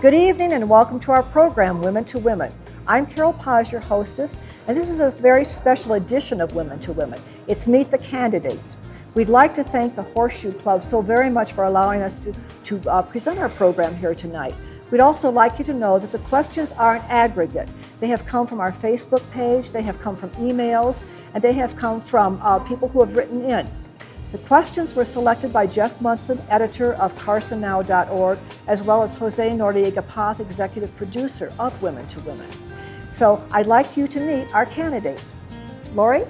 Good evening and welcome to our program, Women to Women. I'm Carol Paz, your hostess, and this is a very special edition of Women to Women. It's Meet the Candidates. We'd like to thank the Horseshoe Club so very much for allowing us to present our program here tonight. We'd also like you to know that the questions are an aggregate. They have come from our Facebook page, they have come from emails, and they have come from people who have written in. The questions were selected by Jeff Munson, editor of CarsonNow.org, as well as Jose Noriega-Paz, executive producer of Women to Women. So I'd like you to meet our candidates. Lori?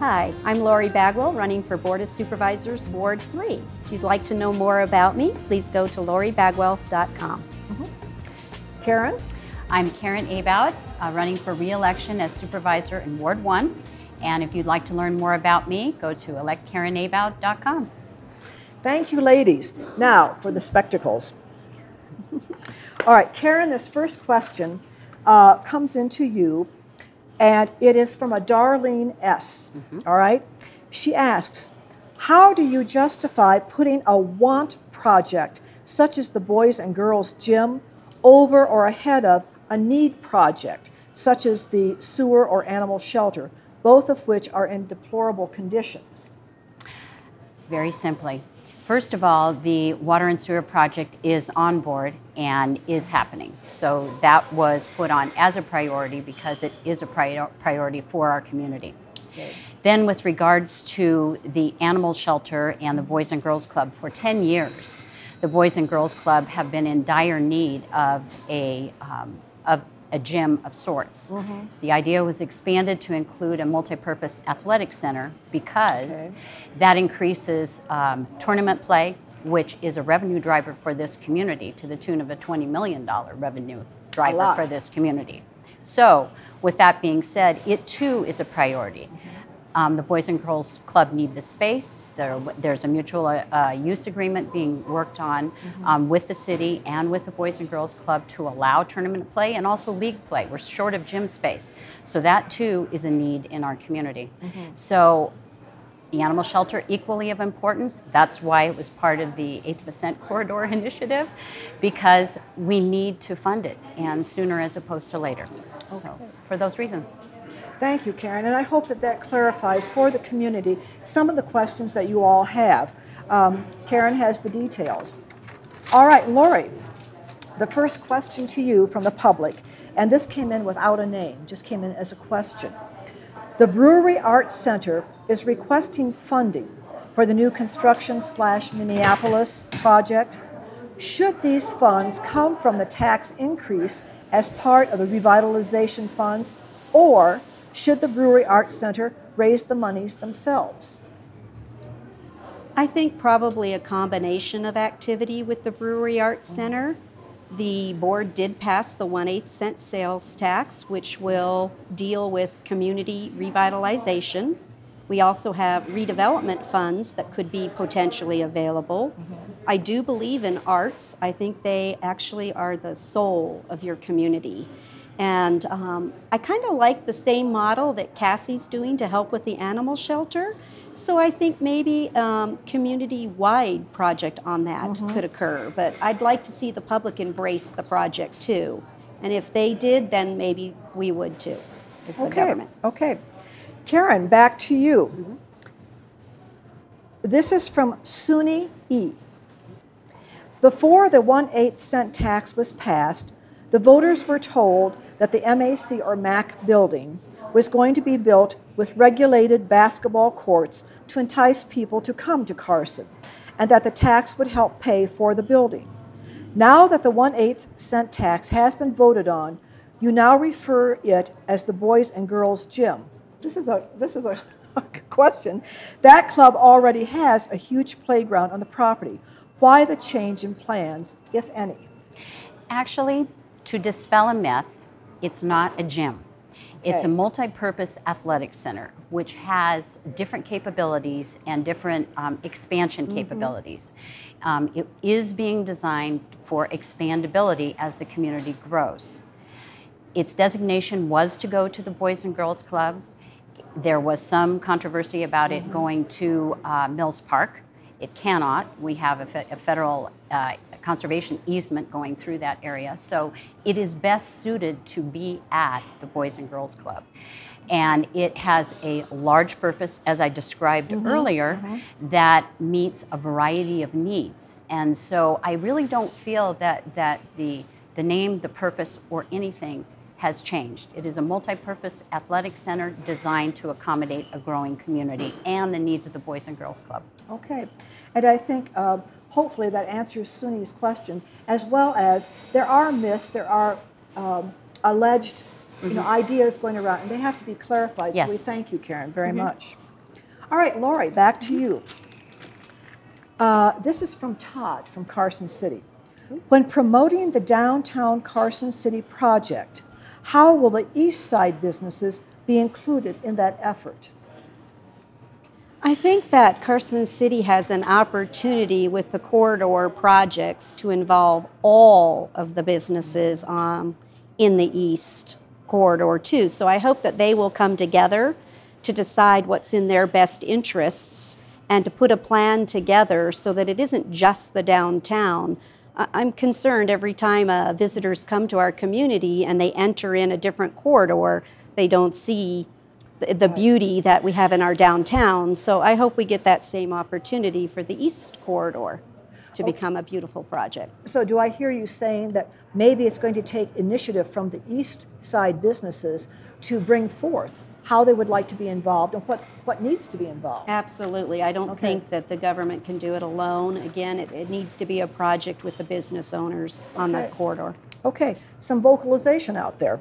Hi, I'm LoriBagwell, running for Board of Supervisors, Ward 3. If you'd like to know more about me, please go to LoriBagwell.com. Karen? I'm KarenAbowd, running for re-election as supervisor in Ward 1. And if you'd like to learn more about me, go to electKarenAbowd.com. Thank you, ladies. Now, for the spectacles. All right, Karen, this first question comes into you, and it is from a Darlene S. All right? She asks, how do you justify putting a want project, such as the Boys and Girls Gym, over or ahead of a need project, such as the sewer or animal shelter, both of which are in deplorable conditions? Very simply. First of all, the water and sewer project is on board and is happening. So that was put on as a priority because it is a priority for our community. Okay. Then with regards to the animal shelter and the Boys and Girls Club, for 10 years, the Boys and Girls Club have been in dire need of a gym of sorts. The idea was expanded to include a multi-purpose athletic center because that increases tournament play, which is a revenue driver for this community to the tune of a $20 million revenue driver for this community. So with that being said, it too is a priority. The Boys and Girls Club need the space. There's a mutual use agreement being worked on with the city and with the Boys and Girls Club to allow tournament play and also league play. We're short of gym space. So that too is a need in our community. So the animal shelter, equally of importance. That's why it was part of the 8th Percent Corridor Initiative, because we need to fund it, and sooner as opposed to later. So for those reasons. Thank you, Karen, and I hope that that clarifies for the community some of the questions that you all have. Karen has the details. All right, Lori, the first question to you from the public, and this came in without a name, just came in as a question. The Brewery Arts Center is requesting funding for the new construction/Minneapolis project. Should these funds come from the tax increase as part of the revitalization funds, or should the Brewery Arts Center raise the monies themselves? I think probably a combination of activity with the Brewery Arts Center. The board did pass the 1/8 cent sales tax, which will deal with community revitalization. We also have redevelopment funds that could be potentially available. I do believe in arts. I think they actually are the soul of your community. And I kind of like the same model that Cassie's doing to help with the animal shelter. So I think maybe community-wide project on that could occur. But I'd like to see the public embrace the project too. And if they did, then maybe we would too, as the government. Okay. Karen, back to you. This is from Suni E. Before the 1/8 cent tax was passed, the voters were told that the MAC or MAC building was going to be built with regulated basketball courts to entice people to come to Carson, and that the tax would help pay for the building. Now that the 1/8 cent tax has been voted on, you now refer it as the Boys and Girls Gym. This is a question. That club already has a huge playground on the property. Why the change in plans, if any? Actually, to dispel a myth, it's not a gym. It's a multi-purpose athletic center, which has different capabilities and different expansion capabilities. It is being designed for expandability as the community grows. Its designation was to go to the Boys and Girls Club. There was some controversy about it going to Mills Park. It cannot. We have a federal conservation easement going through that area. So it is best suited to be at the Boys and Girls Club. And it has a large purpose, as I described earlier, that meets a variety of needs. And so I really don't feel that the name, the purpose, or anything has changed. It is a multi-purpose athletic center designed to accommodate a growing community and the needs of the Boys and Girls Club. Okay, and I think hopefully that answers Suni's question, as well as there are myths, there are alleged ideas going around, and they have to be clarified. Yes. So we thank you, Karen, very much. All right, Lori, back to you. This is from Todd from Carson City. When promoting the downtown Carson City project, how will the East Side businesses be included in that effort? I think that Carson City has an opportunity with the corridor projects to involve all of the businesses in the East Corridor too. So I hope that they will come together to decide what's in their best interests and to put a plan together so that it isn't just the downtown. I'm concerned every time visitors come to our community and they enter in a different corridor, they don't see the beauty that we have in our downtown. So I hope we get that same opportunity for the East Corridor to become a beautiful project. So do I hear you saying that maybe it's going to take initiative from the East Side businesses to bring forth how they would like to be involved and what needs to be involved? Absolutely. I don't think that the government can do it alone. Again, it needs to be a project with the business owners on that corridor. Okay, some vocalization out there.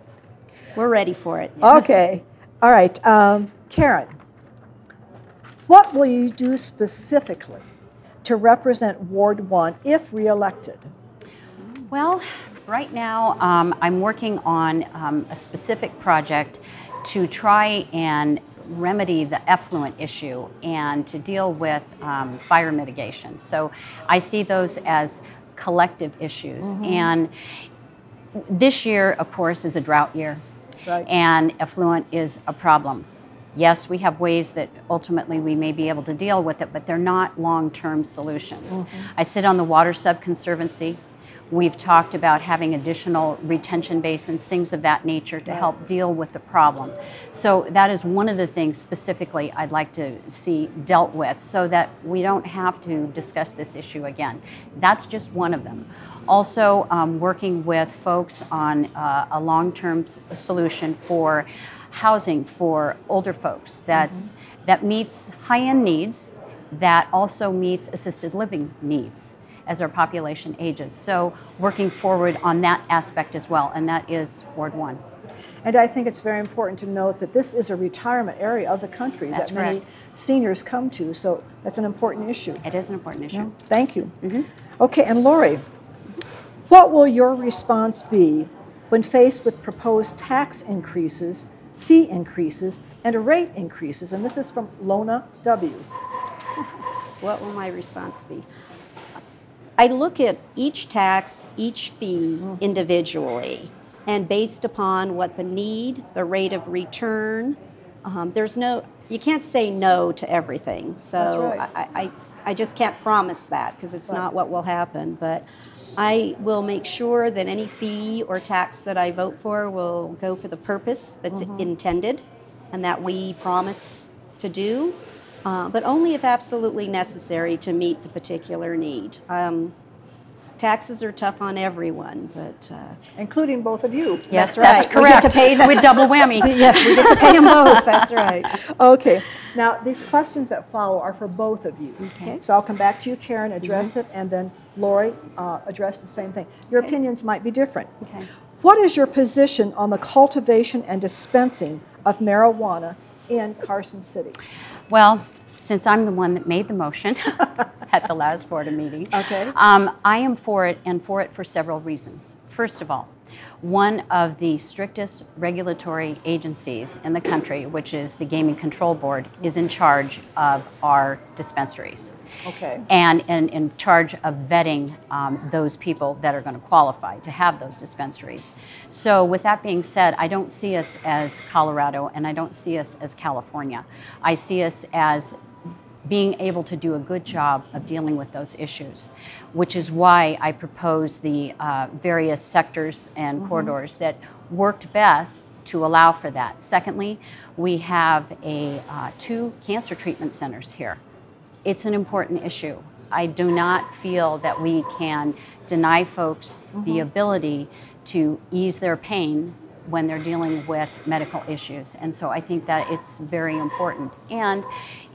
We're ready for it. Yes. Okay, all right. Karen, what will you do specifically to represent Ward 1 if reelected? Well, right now I'm working on a specific project to try and remedy the effluent issue and to deal with fire mitigation. So I see those as collective issues. And this year, of course, is a drought year. Right. And effluent is a problem. Yes, we have ways that ultimately we may be able to deal with it, but they're not long-term solutions. I sit on the Water Subconservancy. We've talked about having additional retention basins, things of that nature to help deal with the problem. So that is one of the things specifically I'd like to see dealt with so that we don't have to discuss this issue again. That's just one of them. Also, working with folks on a long-term solution for housing for older folks that meets high-end needs, that also meets assisted living needs as our population ages. So working forward on that aspect as well, and that is Ward 1. And I think it's very important to note that this is a retirement area of the country that many seniors come to, so that's an important issue. It is an important issue. Yeah. Thank you. Okay, and Lori, what will your response be when faced with proposed tax increases, fee increases, and rate increases? And this is from Lona W. What will my response be? I look at each tax, each fee individually, and based upon what the need, the rate of return, you can't say no to everything. So I just can't promise that because it's not what will happen. But I will make sure that any fee or tax that I vote for will go for the purpose that's intended and that we promise to do. But only if absolutely necessary to meet the particular need. Taxes are tough on everyone, but including both of you. Yes, that's right. That's correct. We get to pay them. With double whammy. Yes, we get to pay them both. That's right. Okay. Now, these questions that follow are for both of you. Okay. So I'll come back to you, Karen, address it, and then Lori, address the same thing. Your opinions might be different. Okay. What is your position on the cultivation and dispensing of marijuana in Carson City? Well, since I'm the one that made the motion at the last board meeting, okay. I am for it, and for it for several reasons. First of all, one of the strictest regulatory agencies in the country, which is the Gaming Control Board, is in charge of our dispensaries. Okay. And in charge of vetting those people that are going to qualify to have those dispensaries. So with that being said, I don't see us as Colorado and I don't see us as California. I see us as being able to do a good job of dealing with those issues, which is why I proposed the various sectors and corridors that worked best to allow for that. Secondly, we have 2 cancer treatment centers here. It's an important issue. I do not feel that we can deny folks the ability to ease their pain when they're dealing with medical issues. And so I think that it's very important. And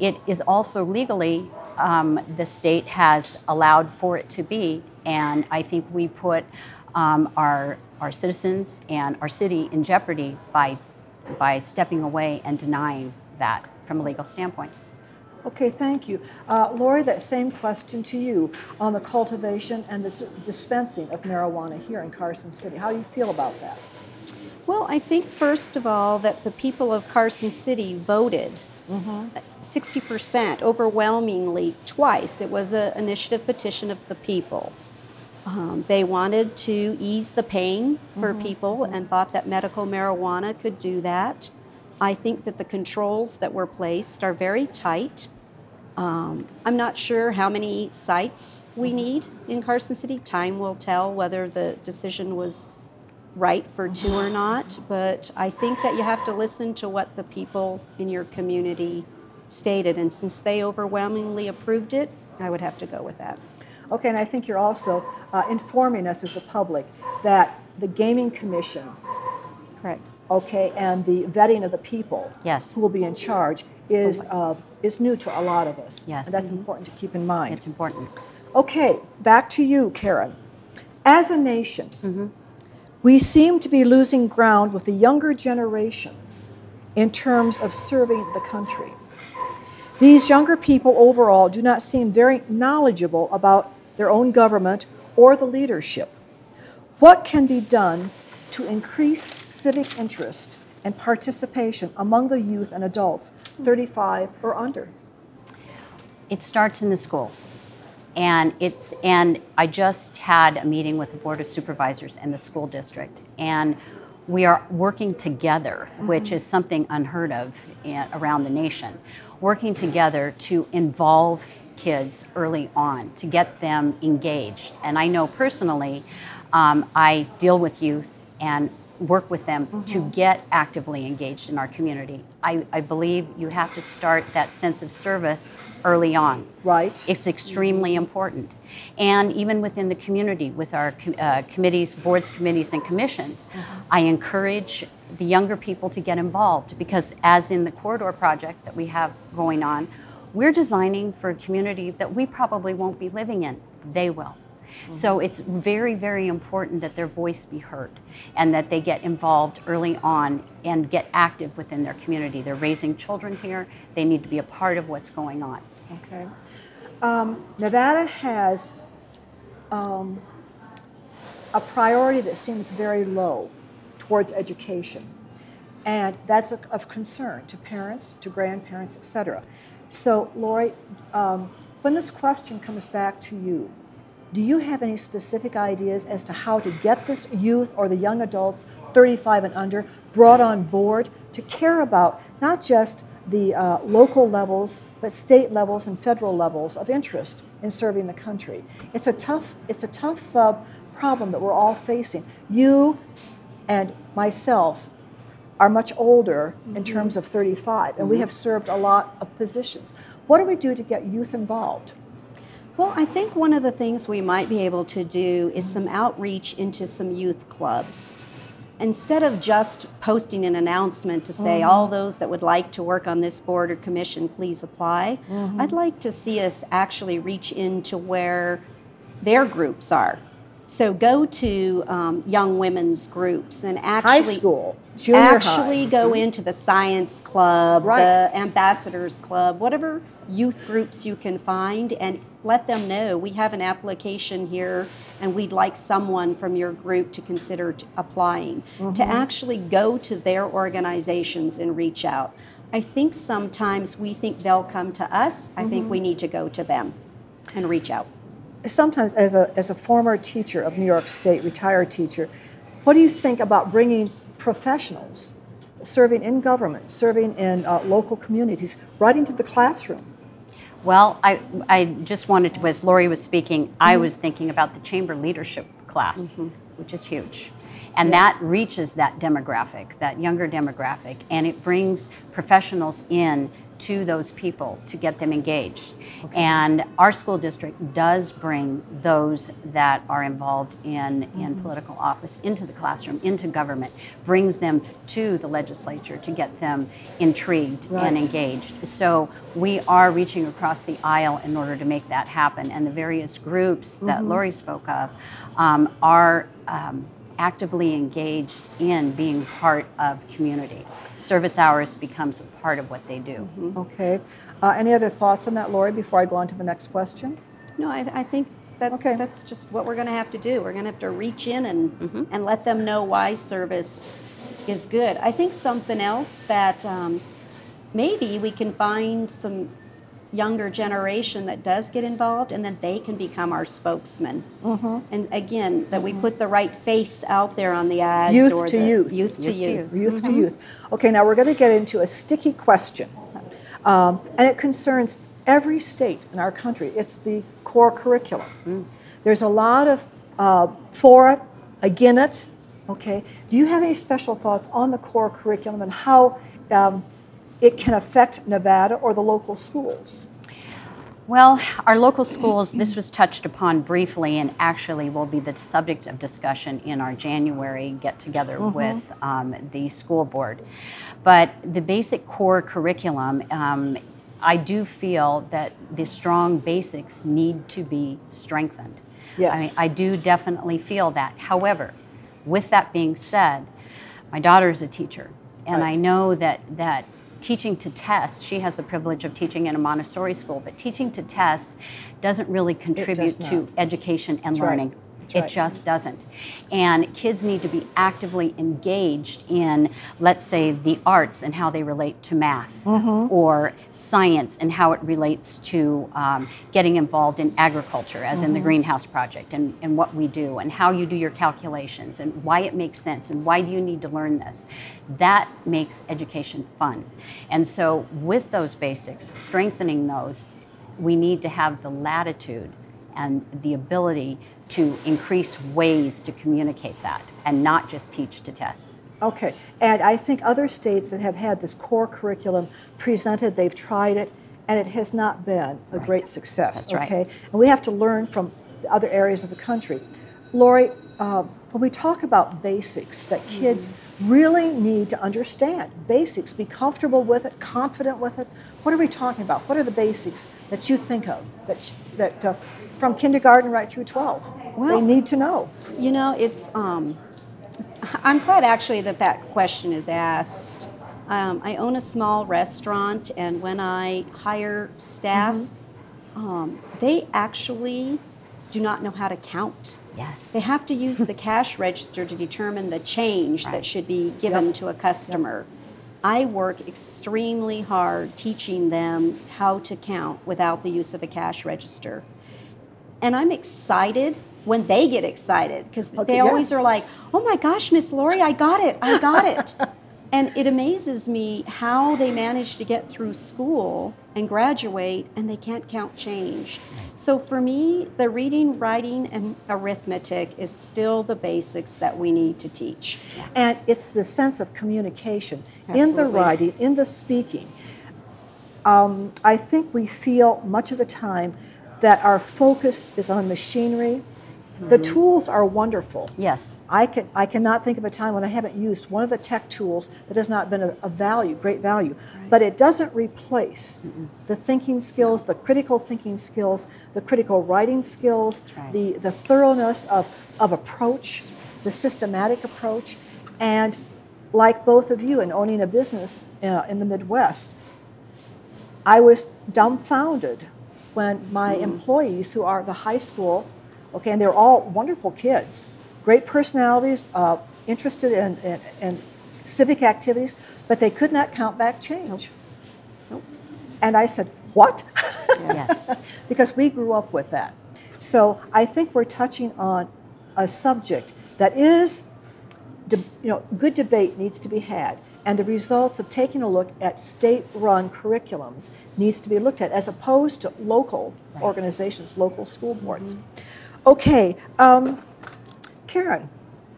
it is also legally, the state has allowed for it to be, and I think we put our citizens and our city in jeopardy by stepping away and denying that from a legal standpoint. Okay, thank you. Lori, that same question to you on the cultivation and the dispensing of marijuana here in Carson City. How do you feel about that? Well, I think first of all that the people of Carson City voted 60%, overwhelmingly twice. It was an initiative petition of the people. They wanted to ease the pain for people and thought that medical marijuana could do that. I think that the controls that were placed are very tight. I'm not sure how many sites we need in Carson City. Time will tell whether the decision was right for 2 or not, but I think that you have to listen to what the people in your community stated, and since they overwhelmingly approved it, I would have to go with that. Okay, and I think you're also informing us as the public that the Gaming Commission, Correct. okay, and the vetting of the people Yes. who will be in charge is new to a lot of us. Yes. And that's important to keep in mind. It's important. Okay, back to you, Karen. As a nation, we seem to be losing ground with the younger generations in terms of serving the country. These younger people overall do not seem very knowledgeable about their own government or the leadership. What can be done to increase civic interest and participation among the youth and adults 35 or under? It starts in the schools. And I just had a meeting with the Board of Supervisors and the school district, and we are working together, which is something unheard of around the nation, working together to involve kids early on, to get them engaged. And I know personally, I deal with youth and work with them to get actively engaged in our community. I believe you have to start that sense of service early on. Right. It's extremely important. And even within the community, with our committees, boards, committees, and commissions, I encourage the younger people to get involved, because as in the corridor project that we have going on, we're designing for a community that we probably won't be living in. They will. So it's very, very important that their voice be heard and that they get involved early on and get active within their community. They're raising children here. They need to be a part of what's going on. Okay. Nevada has a priority that seems very low towards education, and that's of concern to parents, to grandparents, etc. So, Lori, when this question comes back to you, do you have any specific ideas as to how to get this youth or the young adults 35 and under brought on board to care about not just the local levels, but state levels and federal levels of interest in serving the country? It's a tough problem that we're all facing. You and myself are much older in terms of 35, and we have served a lot of positions. What do we do to get youth involved? Well, I think one of the things we might be able to do is some outreach into some youth clubs. Instead of just posting an announcement to say, all those that would like to work on this board or commission, please apply, I'd like to see us actually reach into where their groups are. So go to young women's groups and actually, high school, junior high. Go into the science club, the ambassadors club, whatever youth groups you can find, and let them know we have an application here and we'd like someone from your group to consider applying. To actually go to their organizations and reach out. I think sometimes we think they'll come to us. I think we need to go to them and reach out. Sometimes as a former teacher of New York State, retired teacher, what do you think about bringing professionals serving in government, serving in local communities, right into the classroom? Well, I just wanted to, as Lori was speaking, I was thinking about the chamber leadership class, which is huge. And that reaches that demographic, that younger demographic, and it brings professionals in to those people to get them engaged. And our school district does bring those that are involved in political office into the classroom, into government, brings them to the legislature to get them intrigued and engaged. So we are reaching across the aisle in order to make that happen. And the various groups that Lori spoke of are actively engaged in being part of community. Service hours becomes a part of what they do. Okay. Any other thoughts on that, Lori, before I go on to the next question? No, I think that that's just what we're going to have to do. We're going to have to reach in and let them know why service is good. I think something else that maybe we can find some younger generation that does get involved, and then they can become our spokesman. And again, that we put the right face out there on the ads. Youth or to the youth. Youth to youth. Youth to youth. Okay, now we're going to get into a sticky question. And it concerns every state in our country. It's the core curriculum. There's a lot of for it, again it. Okay. Do you have any special thoughts on the core curriculum and how it can affect Nevada or the local schools? Well, our local schools, this was touched upon briefly and actually will be the subject of discussion in our January get-together with the school board. But the basic core curriculum, I do feel that the strong basics need to be strengthened. Yes. I mean, I do definitely feel that. However, with that being said, my daughter is a teacher, and I know that teaching to tests, she has the privilege of teaching in a Montessori school, but teaching to tests doesn't really contribute to education and learning. It just doesn't. And kids need to be actively engaged in, let's say, the arts and how they relate to math, or science and how it relates to getting involved in agriculture, as in the Greenhouse Project, and what we do, and how you do your calculations, and why it makes sense, and why do you need to learn this. That makes education fun. And so with those basics, strengthening those, we need to have the latitude and the ability to increase ways to communicate that and not just teach to tests. Okay, and I think other states that have had this core curriculum presented, they've tried it, and it has not been a great success. That's right. Okay, and we have to learn from the other areas of the country. Lori, when we talk about basics that kids really need to understand, basics, be comfortable with it, confident with it, what are we talking about? What are the basics that you think of that from kindergarten right through 12? Well, they need to know. You know, I'm glad actually that question is asked. I own a small restaurant, and when I hire staff, they actually do not know how to count. Yes. They have to use the cash register to determine the change that should be given to a customer. I work extremely hard teaching them how to count without the use of a cash register. And I'm excited when they get excited, because they always are like, oh my gosh, Miss Lori, I got it, I got it. And it amazes me how they manage to get through school and graduate and they can't count change. So for me, the reading, writing, and arithmetic is still the basics that we need to teach. And it's the sense of communication in the writing, in the speaking. I think we feel much of the time that our focus is on machinery. The tools are wonderful. Yes. I cannot think of a time when I haven't used one of the tech tools that has not been a value, great value. Right. But it doesn't replace the thinking skills, the critical thinking skills, the critical writing skills, the thoroughness of approach, the systematic approach. And like both of you in owning a business in the Midwest, I was dumbfounded when my employees, who are the high school, okay, and they're all wonderful kids, great personalities, interested in civic activities, but they could not count back change. And I said, what? Yes. Because we grew up with that. So I think we're touching on a subject that is, good debate needs to be had. and the results of taking a look at state-run curriculums needs to be looked at as opposed to local organizations, local school boards. Okay, Karen,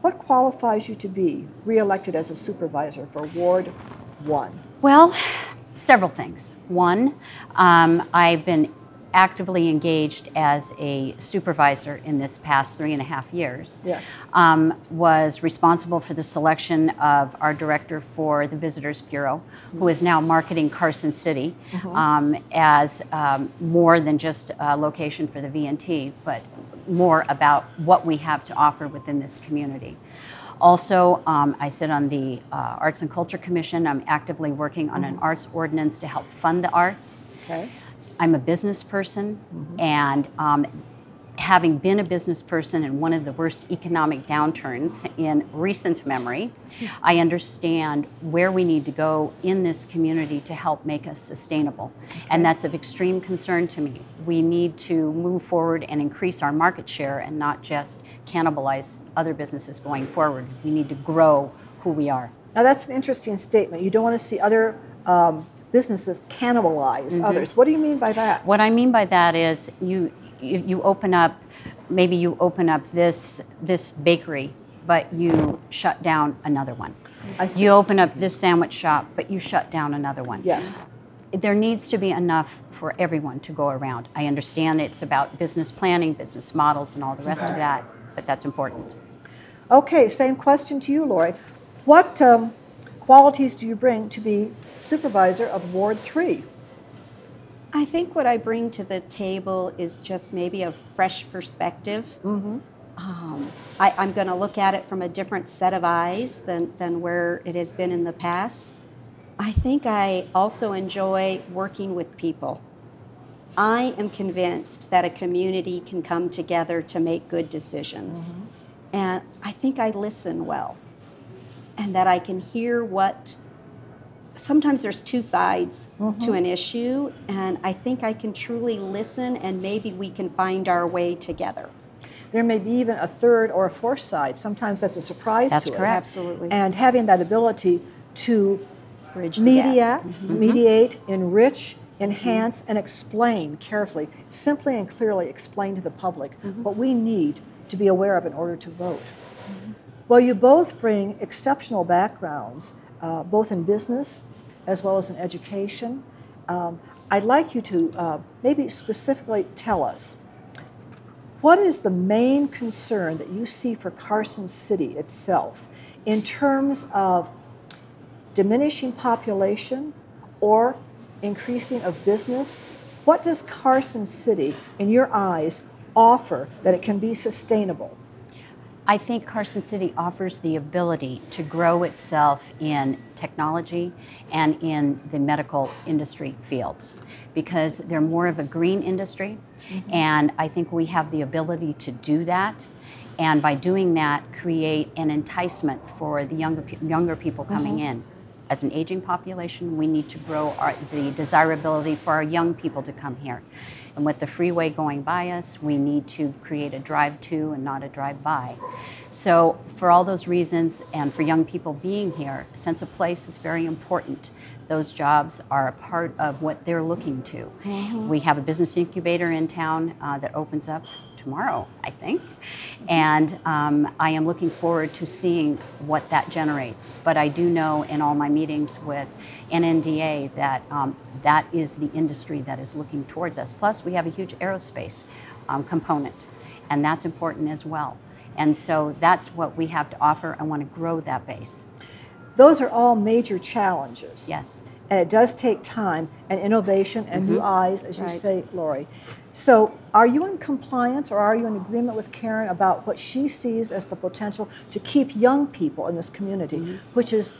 what qualifies you to be reelected as a supervisor for Ward 1? Well, several things. One, I've been actively engaged as a supervisor in this past 3.5 years. Yes. Was responsible for the selection of our director for the Visitors Bureau, who is now marketing Carson City as more than just a location for the VNT, but more about what we have to offer within this community. Also, I sit on the Arts and Culture Commission. I'm actively working on an arts ordinance to help fund the arts. Okay. I'm a business person, and having been a business person in one of the worst economic downturns in recent memory, I understand where we need to go in this community to help make us sustainable. And that's of extreme concern to me. We need to move forward and increase our market share and not just cannibalize other businesses going forward. We need to grow who we are. Now that's an interesting statement. You don't want to see other businesses cannibalize others. What do you mean by that? What I mean by that is you open up, maybe you open up this bakery, but you shut down another one. I see. You open up this sandwich shop, but you shut down another one. Yes. There needs to be enough for everyone to go around. I understand it's about business planning, business models, and all the rest of that, but that's important. Okay, same question to you, Lori. What qualities do you bring to be supervisor of Ward 3? I think what I bring to the table is just maybe a fresh perspective. I'm going to look at it from a different set of eyes than where it has been in the past. I think I also enjoy working with people. I am convinced that a community can come together to make good decisions. And I think I listen well, and that I can hear what, sometimes there's two sides to an issue, and I think I can truly listen, and maybe we can find our way together. There may be even a third or a fourth side. Sometimes that's a surprise to us. That's correct. Absolutely. And having that ability to Bridge the gap. mediate, enrich, enhance, and explain carefully, simply and clearly explain to the public what we need to be aware of in order to vote. Well, you both bring exceptional backgrounds, both in business as well as in education. I'd like you to maybe specifically tell us, what is the main concern that you see for Carson City itself in terms of diminishing population or increasing of business? What does Carson City, in your eyes, offer that it can be sustainable? I think Carson City offers the ability to grow itself in technology and in the medical industry fields, because they're more of a green industry, and I think we have the ability to do that, and by doing that, create an enticement for the younger people coming in. As an aging population, we need to grow the desirability for our young people to come here. And with the freeway going by us, we need to create a drive to and not a drive by. So for all those reasons, and for young people being here, a sense of place is very important. Those jobs are a part of what they're looking to. We have a business incubator in town that opens up tomorrow, I think. And I am looking forward to seeing what that generates. But I do know in all my meetings with NNDA that that is the industry that is looking towards us. Plus, we have a huge aerospace component, and that's important as well. And so that's what we have to offer. I want to grow that base. Those are all major challenges. Yes. And it does take time and innovation and new eyes, as you Right. say, Lori. So are you in compliance, or are you in agreement with Karen about what she sees as the potential to keep young people in this community, which is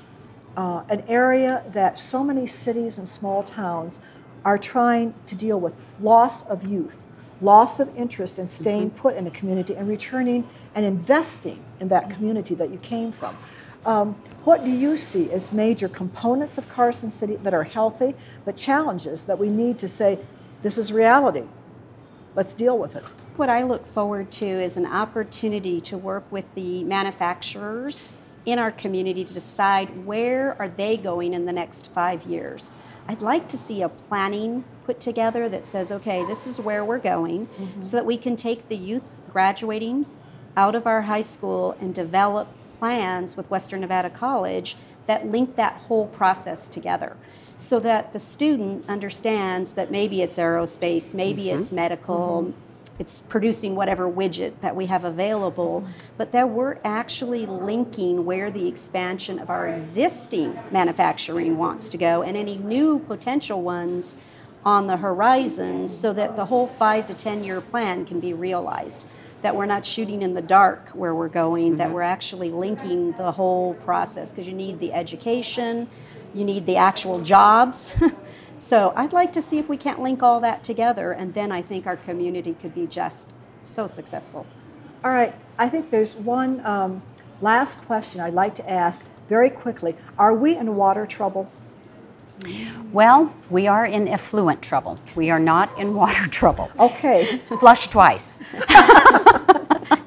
an area that so many cities and small towns are trying to deal with loss of youth, loss of interest in staying put in a community and returning and investing in that community that you came from. What do you see as major components of Carson City that are healthy, but challenges that we need to say, this is reality, let's deal with it? What I look forward to is an opportunity to work with the manufacturers in our community to decide where are they going in the next 5 years. I'd like to see a planning put together that says, okay, this is where we're going, so that we can take the youth graduating out of our high school and develop plans with Western Nevada College that link that whole process together, so that the student understands that maybe it's aerospace, maybe it's medical, it's producing whatever widget that we have available, but that we're actually linking where the expansion of our existing manufacturing wants to go and any new potential ones on the horizon, so that the whole 5 to 10 year plan can be realized. That we're not shooting in the dark where we're going, that we're actually linking the whole process, because you need the education, you need the actual jobs. So I'd like to see if we can't link all that together, and then I think our community could be just so successful. All right, I think there's one last question I'd like to ask very quickly. Are we in water trouble? Well, we are in effluent trouble. We are not in water trouble. Okay. Flush twice.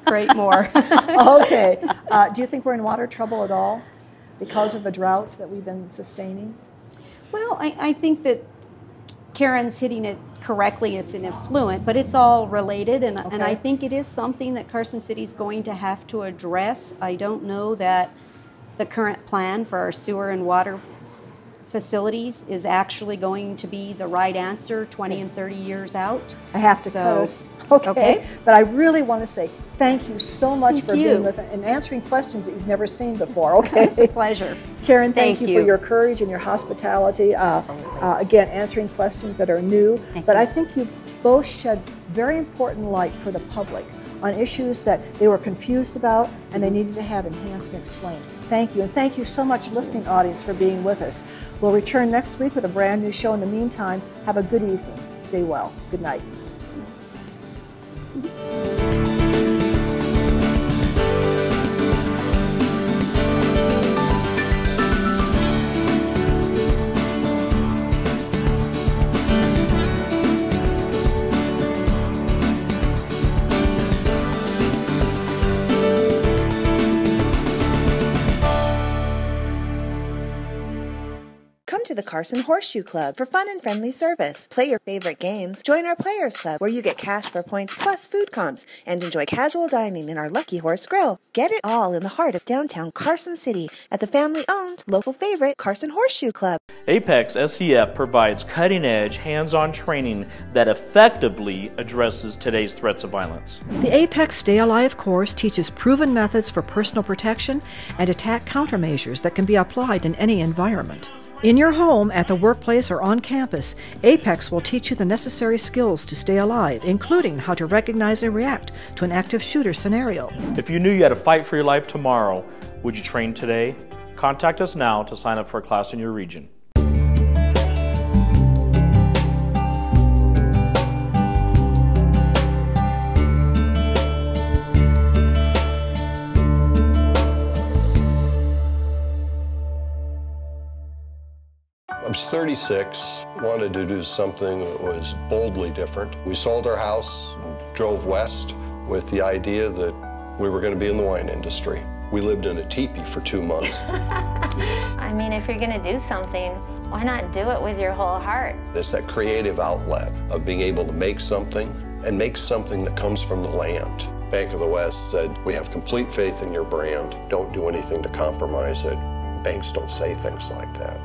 Great, more. Okay. Do you think we're in water trouble at all because of the drought that we've been sustaining? Well, I think that Karen's hitting it correctly. It's an effluent, but it's all related, and I think it is something that Carson City's going to have to address. I don't know that the current plan for our sewer and water facilities is actually going to be the right answer 20 and 30 years out. I have to close. Okay. But I really want to say thank you so much for being with us and answering questions that you've never seen before. Okay. It's a pleasure. Karen, thank you for your courage and your hospitality. Again, answering questions that are new. But I think you both shed very important light for the public on issues that they were confused about and they needed to have enhanced and explained. Thank you. And thank you so much, listening audience, for being with us. We'll return next week with a brand new show. In the meantime, have a good evening. Stay well. Good night. To the Carson Horseshoe Club for fun and friendly service. Play your favorite games, join our Players Club where you get cash for points plus food comps, and enjoy casual dining in our Lucky Horse Grill. Get it all in the heart of downtown Carson City at the family-owned, local favorite Carson Horseshoe Club. Apex SEF provides cutting-edge, hands-on training that effectively addresses today's threats of violence. The Apex Stay Alive course teaches proven methods for personal protection and attack countermeasures that can be applied in any environment. In your home, at the workplace, or on campus, Apex will teach you the necessary skills to stay alive, including how to recognize and react to an active shooter scenario. If you knew you had to fight for your life tomorrow, would you train today? Contact us now to sign up for a class in your region. I was 36, wanted to do something that was boldly different. We sold our house and drove west with the idea that we were going to be in the wine industry. We lived in a teepee for 2 months. I mean, if you're going to do something, why not do it with your whole heart? It's that creative outlet of being able to make something, and make something that comes from the land. Bank of the West said, we have complete faith in your brand. Don't do anything to compromise it. Banks don't say things like that.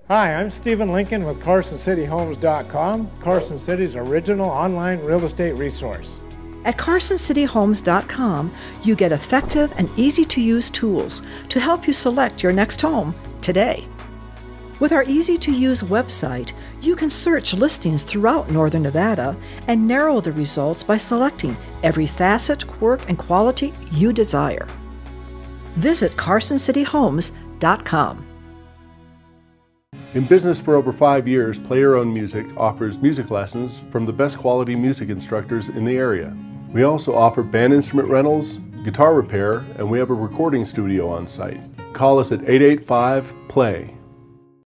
Hi, I'm Stephen Lincoln with CarsonCityHomes.com, Carson City's original online real estate resource. At CarsonCityHomes.com, you get effective and easy-to-use tools to help you select your next home today. With our easy-to-use website, you can search listings throughout Northern Nevada and narrow the results by selecting every facet, quirk, and quality you desire. Visit CarsonCityHomes.com. In business for over 5 years, Play Your Own Music offers music lessons from the best quality music instructors in the area. We also offer band instrument rentals, guitar repair, and we have a recording studio on site. Call us at 885-PLAY.